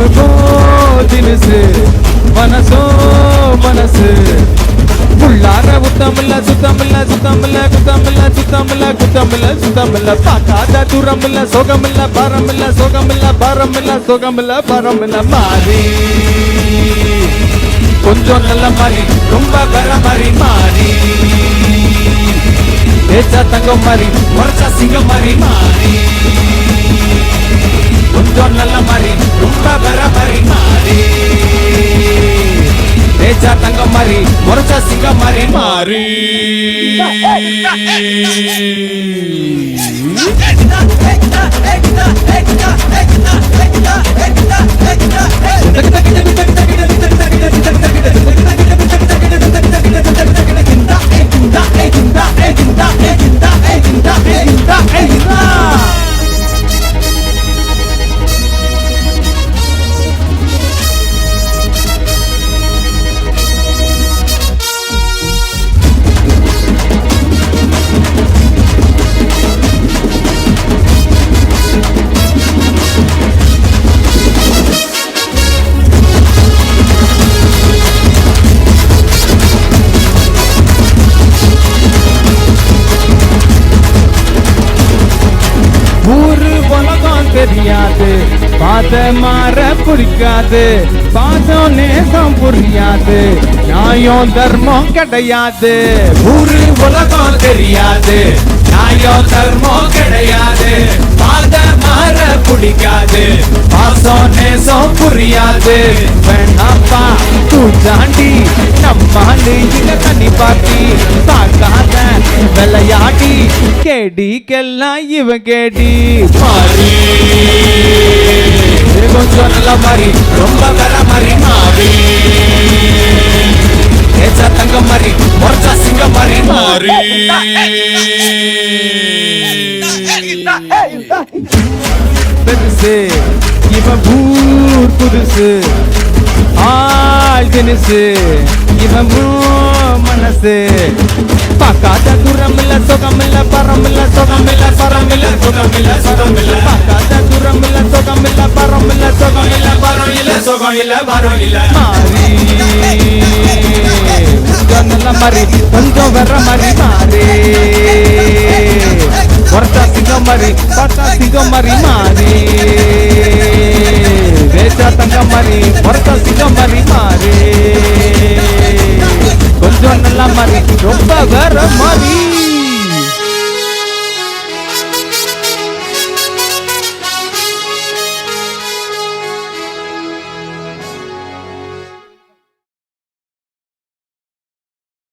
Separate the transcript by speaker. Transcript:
Speaker 1: தினுகோ தினுசு மனசோ மனசு உள்ளார உத்தமில்ல சுத்தமில்ல சுத்தமில்ல குத்தமில்ல சுத்தமில்ல குத்தமில்ல சுத்தமில்ல பார்க்காத தூரமில்ல சோகமில்ல பாரமில்ல சோகமில்ல பாரமில்ல சோகமில்ல பாரமில்ல மாறி கொஞ்சம் நல்ல மாதிரி ரொம்ப வேற மாதிரி மாறி ஏச்சா தங்கம் மாதிரி முறைச்சா சிங்கம் மாதிரி மாறி கொஞ்சம் நல்ல மாதிரி ரொம்ப வேற மாதிரி மாறி ஏச்சா தங்கம் மாதிரி முறைச்சா சிங்கம் மாதிரி மாறி தெரியாது பாத மாற புரிக்காது பாதம் நேசம் புரியாது நியாயம் தர்மம் கிடையாது ஊரு உலகம் தெரியாது நியாயம் தர்மம் கிடையாது பாத மாற புடிக்காது பாசம் நேசம் புரியாது வேணாப்பா தூச்சாண்டி நம்மாண்டு இத தண்ணி பாட்டி பார்க்காத விளையாடி கேடிக்கெல்லாம் இவன் கேடி மாறி கொஞ்சம் நல்ல மாதிரி ரொம்ப வேற மாதிரி மாறி ஏச்சா தங்கம் மாதிரி முறைச்சா சிங்கம் மாதிரி மாறி பெருசு இவன் ஊர் புதுசு ஆள் தினுசு இவன் மனசு பார்க்காத தூரமில்ல சுகமில்ல பரமில்ல சுகமில்ல பரமில்ல சுகமில்ல சுகமில்ல பார்க்காத தூரமில்ல சுகமில்ல பரமில்ல சுகமில்ல பரமில்ல சுகமில்ல பரமில்ல மாறி கொஞ்சம் நல்ல மாதிரி கொஞ்சம் வர மாதிரி மாறி ஒருத்தா சிங்கம் மாதிரி பார்த்தா சிங்கம் மாதிரி மாறி வேச்சா தங்கம் மாதிரி ஒருத்தா சிங்கம் மாதிரி மாறி கொஞ்சம் நல்ல மாதிரி ரொம்ப வேற மாதிரி